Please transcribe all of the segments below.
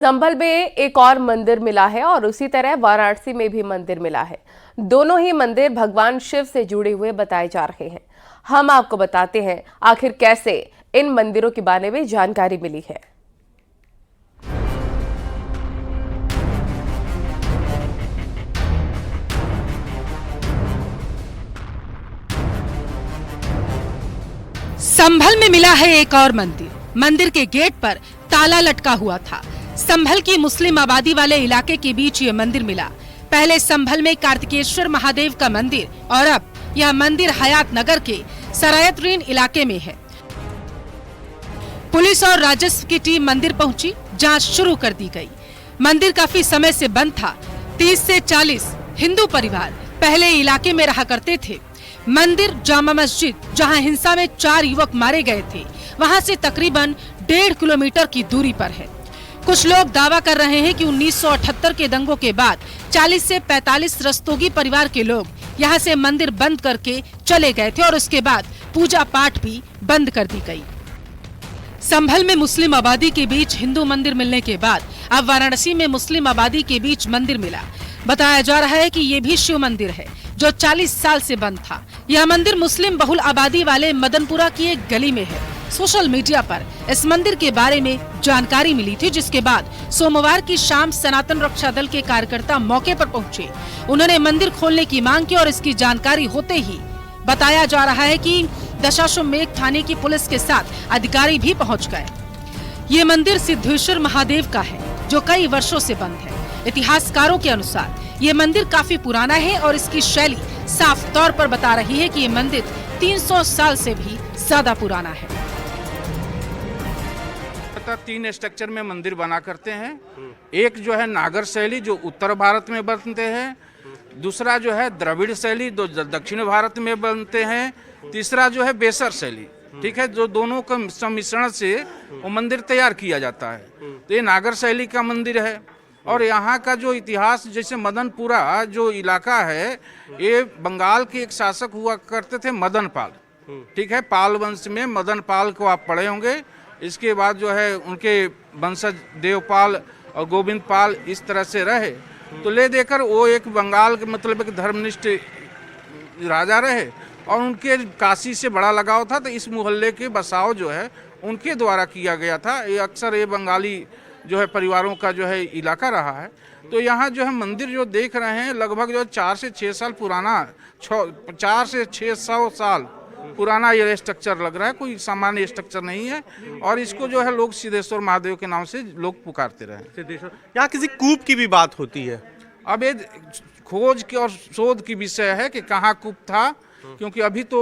संभल में एक और मंदिर मिला है और उसी तरह वाराणसी में भी मंदिर मिला है। दोनों ही मंदिर भगवान शिव से जुड़े हुए बताए जा रहे हैं। हम आपको बताते हैं आखिर कैसे इन मंदिरों के बारे में जानकारी मिली है। संभल में मिला है एक और मंदिर। मंदिर के गेट पर ताला लटका हुआ था। संभल की मुस्लिम आबादी वाले इलाके के बीच ये मंदिर मिला। पहले संभल में कार्तिकेश्वर महादेव का मंदिर और अब यह मंदिर हयात नगर के सरायतरीन इलाके में है। पुलिस और राजस्व की टीम मंदिर पहुंची, जांच शुरू कर दी गई। मंदिर काफी समय से बंद था। 30 से 40 हिंदू परिवार पहले इलाके में रहा करते थे। मंदिर जामा मस्जिद, जहां हिंसा में 4 युवक मारे गए थे, वहां से तकरीबन 1.5 किलोमीटर की दूरी पर है। कुछ लोग दावा कर रहे हैं कि 1978 के दंगों के बाद 40 से 45 रस्तोगी परिवार के लोग यहां से मंदिर बंद करके चले गए थे और उसके बाद पूजा पाठ भी बंद कर दी गई। संभल में मुस्लिम आबादी के बीच हिंदू मंदिर मिलने के बाद अब वाराणसी में मुस्लिम आबादी के बीच मंदिर मिला। बताया जा रहा है कि ये भी शिव मंदिर है जो 40 साल से बंद था। यह मंदिर मुस्लिम बहुल आबादी वाले मदनपुरा की एक गली में है। सोशल मीडिया पर इस मंदिर के बारे में जानकारी मिली थी, जिसके बाद सोमवार की शाम सनातन रक्षा दल के कार्यकर्ता मौके पर पहुंचे। उन्होंने मंदिर खोलने की मांग की और इसकी जानकारी होते ही बताया जा रहा है कि दशाश्वमेध थाने की पुलिस के साथ अधिकारी भी पहुंच गए। ये मंदिर सिद्धेश्वर महादेव का है जो कई वर्षों से बंद है। इतिहासकारों के अनुसार ये मंदिर काफी पुराना है और इसकी शैली साफ तौर पर बता रही है कि ये मंदिर 300 साल से भी ज्यादा पुराना है। 3 स्ट्रक्चर में मंदिर बना करते हैं। एक जो है नागर शैली जो उत्तर भारत में बनते हैं, दूसरा जो है द्रविड़ शैली जो दक्षिण भारत में बनते हैं, तीसरा जो है बेसर शैली, ठीक है, जो दोनों का सम्मिश्रण से वो मंदिर तैयार किया जाता है। तो ये नागर शैली का मंदिर है। और यहाँ का जो इतिहास, जैसे मदनपुरा जो इलाका है, ये बंगाल के एक शासक हुआ करते थे मदन पाल, ठीक है, पाल वंश में मदन पाल को आप पढ़े होंगे। इसके बाद जो है उनके वंशज देवपाल और गोविंद पाल इस तरह से रहे। तो ले देकर वो एक बंगाल के मतलब एक धर्मनिष्ठ राजा रहे और उनके काशी से बड़ा लगाव था। तो इस मोहल्ले के बसाव जो है उनके द्वारा किया गया था। ये अक्सर ये बंगाली जो है परिवारों का जो है इलाका रहा है। तो यहाँ जो है मंदिर जो देख रहे हैं लगभग जो 4 से 6 साल पुराना, 4 से 600 साल पुराना ये स्ट्रक्चर लग रहा है। कोई सामान्य स्ट्रक्चर नहीं है। और इसको जो है लोग सिद्धेश्वर महादेव के नाम से लोग पुकारते रहे। यहाँ किसी कूप की भी बात होती है। अब ये खोज की और शोध की विषय है कि कहाँ कूप था, क्योंकि अभी तो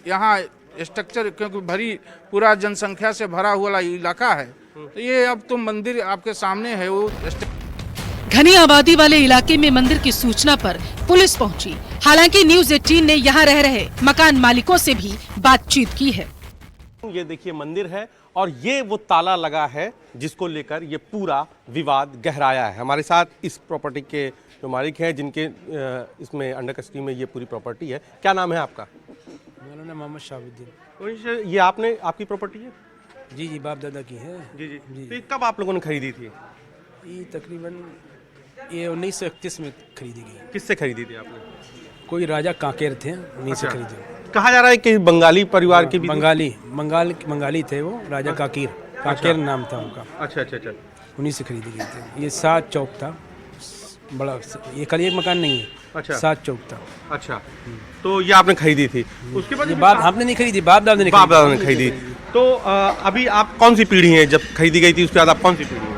यहाँ स्ट्रक्चर क्योंकि भरी पूरा जनसंख्या से भरा हुआ इलाका है। तो ये अब तो मंदिर आपके सामने है। वो घनी आबादी वाले इलाके में मंदिर की सूचना पर पुलिस पहुंची। हालांकि न्यूज़ 18 ने यहां रह रहे मकान मालिकों से भी बातचीत की है। ये देखिए मंदिर है और ये वो ताला लगा है जिसको लेकर ये पूरा विवाद गहराया है। हमारे साथ इस प्रॉपर्टी के जो मालिक हैं, जिनके इसमें अंडर कस्टडी में ये पूरी प्रॉपर्टी है। क्या नाम है आपका? मेरा नाम मोहम्मद शाहबुद्दीन। ये आपकी प्रॉपर्टी है? जी जी, बाप दादा की है। जी जी जी। तो ये कब आप लोगों ने खरीदी थी? ये तकरीबन 1931 में खरीदी गई। किससे खरीदी थी आपने? कोई राजा कांकेर थे, उन्हीं से खरीदी। कहा जा रहा है कि बंगाली परिवार के भी बंगाली थे वो, राजा कांकेर नाम था उनका। अच्छा अच्छा अच्छा। उन्हीं से खरीदी गई थी। ये 7 चौक था बड़ा, ये खाली एक मकान नहीं है। अच्छा, 7 चौक था। अच्छा, तो ये आपने खरीदी थी। उसके बाद बाप आपने नहीं खरीदी, बाप दादा ने खरीदी। तो अभी आप कौन सी पीढ़ी है? जब खरीदी गई थी उसके बाद आप कौन सी पीढ़ी है?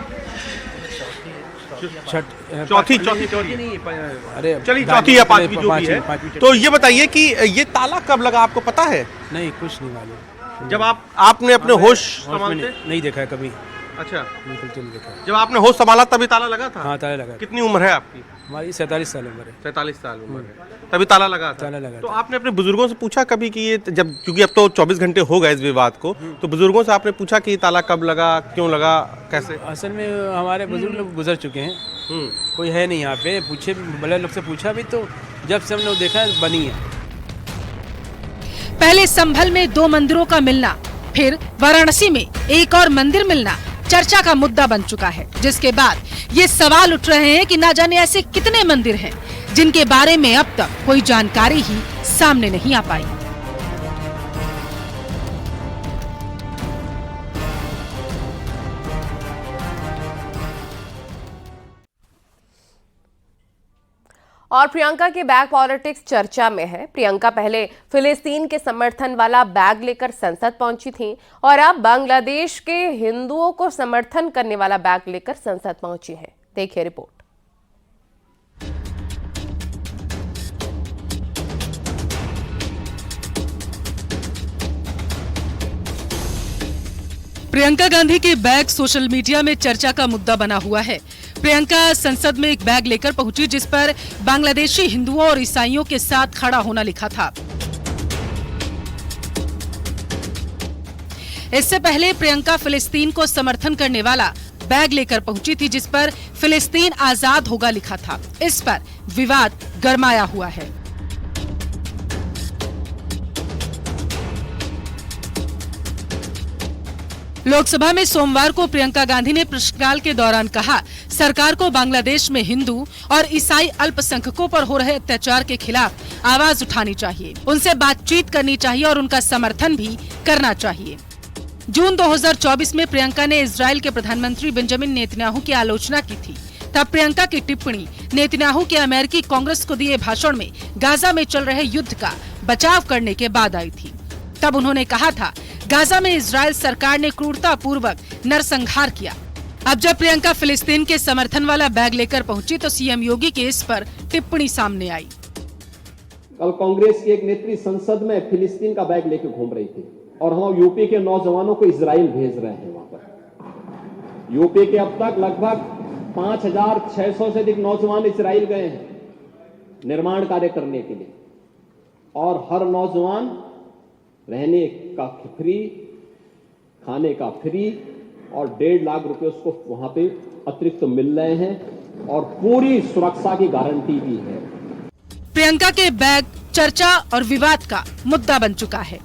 चौथी नहीं, अरे चलिए चौथी या 5वीं जो भी है। तो ये बताइए कि ये ताला कब लगा, आपको पता है? नहीं, कुछ नहीं मालूम। जब आपने अपने होश संभालते? नहीं देखा है कभी। अच्छा, बिल्कुल नहीं देखा। जब आपने होश संभाला तभी ताला लगा था? हाँ, ताला लगा। कितनी उम्र है आपकी? हमारी 47 साल उम्र है। 47 साल उम्र है, तभी ताला लगा था। ताला लगा तो था। आपने अपने बुजुर्गों से पूछा कभी कि ये जब, क्योंकि अब तो 24 घंटे हो गए इस विवाद को, तो बुजुर्गों से आपने पूछा कि ताला कब लगा, क्यों लगा, कैसे? असल में हमारे बुजुर्ग लोग गुजर चुके हैं, कोई है नहीं यहाँ पे। पूछे बड़े लोग से पूछा भी तो जब से हम लोग देखा बनी है। पहले संभल में 2 मंदिरों का मिलना, फिर वाराणसी में एक और मंदिर मिलना चर्चा का मुद्दा बन चुका है, जिसके बाद ये सवाल उठ रहे हैं कि ना जाने ऐसे कितने मंदिर हैं जिनके बारे में अब तक कोई जानकारी ही सामने नहीं आ पाई। और प्रियंका के बैग पॉलिटिक्स चर्चा में है। प्रियंका पहले फिलिस्तीन के समर्थन वाला बैग लेकर संसद पहुंची थी और अब बांग्लादेश के हिंदुओं को समर्थन करने वाला बैग लेकर संसद पहुंची है। देखिए रिपोर्ट। प्रियंका गांधी के बैग सोशल मीडिया में चर्चा का मुद्दा बना हुआ है। प्रियंका संसद में एक बैग लेकर पहुंची जिस पर बांग्लादेशी हिंदुओं और ईसाइयों के साथ खड़ा होना लिखा था। इससे पहले प्रियंका फिलिस्तीन को समर्थन करने वाला बैग लेकर पहुंची थी जिस पर फिलिस्तीन आजाद होगा लिखा था। इस पर विवाद गरमाया हुआ है। लोकसभा में सोमवार को प्रियंका गांधी ने प्रश्नकाल के दौरान कहा, सरकार को बांग्लादेश में हिंदू और ईसाई अल्पसंख्यकों पर हो रहे अत्याचार के खिलाफ आवाज उठानी चाहिए, उनसे बातचीत करनी चाहिए और उनका समर्थन भी करना चाहिए। जून 2024 में प्रियंका ने इजराइल के प्रधानमंत्री बेंजामिन नेतन्याहू की आलोचना की थी। तब प्रियंका की टिप्पणी नेतन्याहू के अमेरिकी कांग्रेस को दिए भाषण में गाजा में चल रहे युद्ध का बचाव करने के बाद आई थी। तब उन्होंने कहा था, गाजा में इजराइल सरकार ने क्रूरता पूर्वक नरसंहार किया। अब जब प्रियंका फिलिस्तीन के समर्थन वाला बैग लेकर पहुंची तो सीएम योगी की इस पर टिप्पणी सामने आई। कल कांग्रेस की एक नेत्री संसद में फिलिस्तीन का बैग लेकर घूम रही थी और हम यूपी के नौजवानों को इजराइल भेज रहे हैं। वहां पर यूपी के अब तक लगभग 5,600 से अधिक नौजवान इजराइल गए हैं निर्माण कार्य करने के लिए और हर नौजवान रहने का फ्री, खाने का फ्री और 1.5 लाख रुपए उसको वहां पे अतिरिक्त तो मिल रहे हैं और पूरी सुरक्षा की गारंटी भी है। प्रियंका के बैग चर्चा और विवाद का मुद्दा बन चुका है।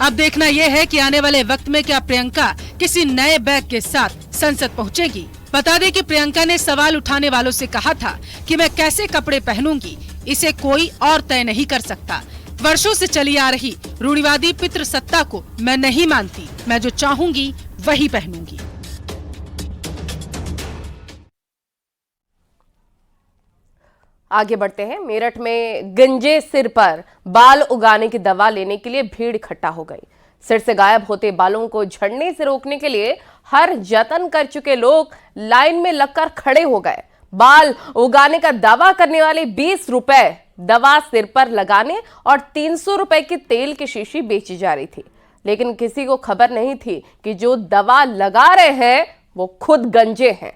अब देखना यह है कि आने वाले वक्त में क्या प्रियंका किसी नए बैग के साथ संसद पहुंचेगी। बता दें कि प्रियंका ने सवाल उठाने वालों से कहा था कि मैं कैसे कपड़े पहनूंगी, इसे कोई और तय नहीं कर सकता। वर्षों से चली आ रही रूढ़िवादी पितृसत्ता को मैं नहीं मानती, मैं जो चाहूंगी वही पहनूंगी। आगे बढ़ते हैं। मेरठ में गंजे सिर पर बाल उगाने की दवा लेने के लिए भीड़ इकट्ठा हो गई। सिर से गायब होते बालों को झड़ने से रोकने के लिए हर जतन कर चुके लोग लाइन में लगकर खड़े हो गए। बाल उगाने का दावा करने वाले 20 रुपए दवा सिर पर लगाने और 300 रुपए की तेल की शीशी बेची जा रही थी, लेकिन किसी को खबर नहीं थी कि जो दवा लगा रहे हैं वो खुद गंजे हैं।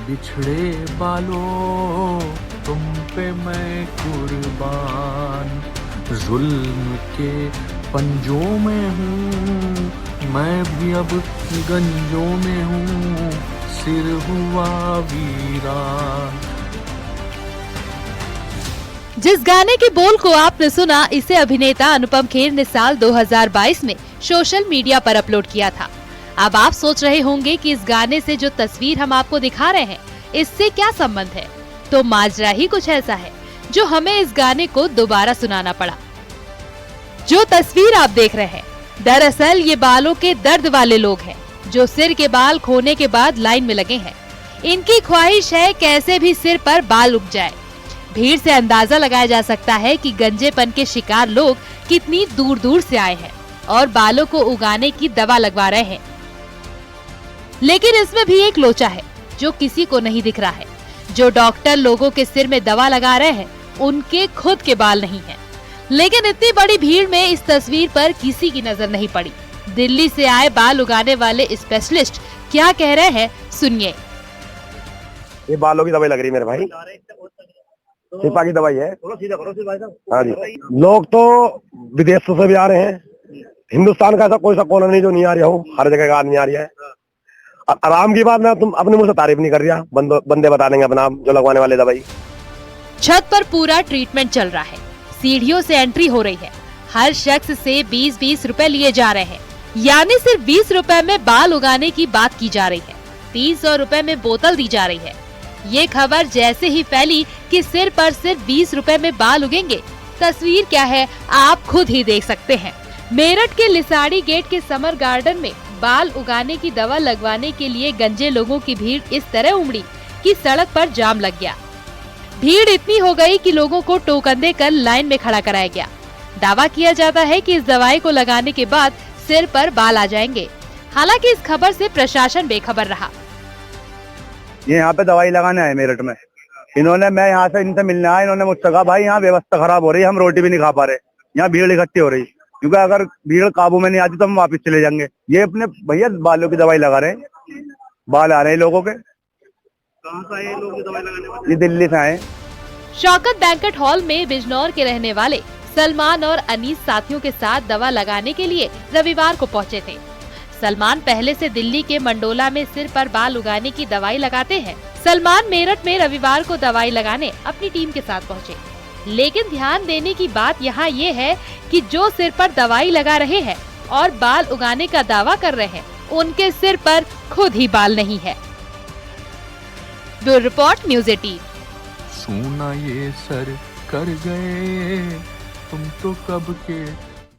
बिछड़े बालों तुम पे मैं कुर्बान, जुल्म के पंजों में हूँ मैं भी अब गंजों में हूँ, सिर हुआ वीरान। जिस गाने के बोल को आपने सुना, इसे अभिनेता अनुपम खेर ने साल 2022 में सोशल मीडिया पर अपलोड किया था। अब आप सोच रहे होंगे कि इस गाने से जो तस्वीर हम आपको दिखा रहे हैं इससे क्या संबंध है, तो माजरा ही कुछ ऐसा है जो हमें इस गाने को दोबारा सुनाना पड़ा। जो तस्वीर आप देख रहे हैं, दरअसल ये बालों के दर्द वाले लोग हैं जो सिर के बाल खोने के बाद लाइन में लगे हैं। इनकी ख्वाहिश है कैसे भी सिर पर बाल उग जाए। भीड़ से अंदाजा लगाया जा सकता है कि गंजेपन के शिकार लोग कितनी दूर दूर से आए हैं और बालों को उगाने की दवा लगवा रहे हैं। लेकिन इसमें भी एक लोचा है जो किसी को नहीं दिख रहा है। जो डॉक्टर लोगों के सिर में दवा लगा रहे हैं उनके खुद के बाल नहीं हैं। लेकिन इतनी बड़ी भीड़ में इस तस्वीर पर किसी की नजर नहीं पड़ी। दिल्ली से आए बाल उगाने वाले स्पेशलिस्ट क्या कह रहे हैं, सुनिए। ये बालों की दवाई लग रही है मेरे भाई, शिफा की दवाई है। हाँ जी, लोग तो विदेशों से भी आ रहे हैं। हिंदुस्तान का ऐसा कोई सा कोना नहीं जो नहीं आ रहा हो, हर जगह का आदमी आ रहा है। आराम की बात मैं तुम अपने मुंह से तारीफ नहीं कर रहा, बंदे बता देंगे अपना जो लगवाने वाले दवाई। छत पर पूरा ट्रीटमेंट चल रहा है, सीढ़ियों से एंट्री हो रही है। हर शख्स से 20-20 रुपए लिए जा रहे हैं। यानी सिर्फ 20 रुपए में बाल उगाने की बात की जा रही है। 300 रुपए में बोतल दी जा रही है। ये खबर जैसे ही फैली कि सिर पर सिर्फ 20 रुपए में बाल उगेंगे, तस्वीर क्या है आप खुद ही देख सकते हैं। मेरठ के लिसाड़ी गेट के समर गार्डन में बाल उगाने की दवा लगवाने के लिए गंजे लोगों की भीड़ इस तरह उमड़ी कि सड़क पर जाम लग गया। भीड़ इतनी हो गई कि लोगों को टोकन देकर लाइन में खड़ा कराया गया। दावा किया जाता है कि इस दवाई को लगाने के बाद सिर पर बाल आ जाएंगे। हालांकि इस खबर से प्रशासन बेखबर रहा। ये यहाँ पे दवाई लगाने आए मेरठ में, मैं यहाँ से इनसे मिलने आया, इन्होंने मुझसे कहा भाई यहाँ व्यवस्था खराब हो रही है, हम रोटी भी नहीं खा पा रहे, यहाँ भीड़ इकट्ठी हो रही, क्योंकि अगर भीड़ काबू में नहीं आती तो हम वापस चले जाएंगे। ये अपने भैया बालों की दवाई लगा रहे हैं, बाल आ रहे हैं लोगों के। कहाँ से आए लोग दवाई लगाने? ये दिल्ली से आए। शौकत बैंकेट हॉल में बिजनौर के रहने वाले सलमान और अनीस साथियों के साथ दवा लगाने के लिए रविवार को पहुंचे थे। सलमान पहले से दिल्ली के मंडोला में सिर पर बाल उगाने की दवाई लगाते हैं। सलमान मेरठ में रविवार को दवाई लगाने अपनी टीम के साथ पहुंचे। लेकिन ध्यान देने की बात यहाँ ये है कि जो सिर पर दवाई लगा रहे हैं और बाल उगाने का दावा कर रहे हैं, उनके सिर पर खुद ही बाल नहीं है। Bureau report, news 18। सूना ये सर कर गए तुम तो कब के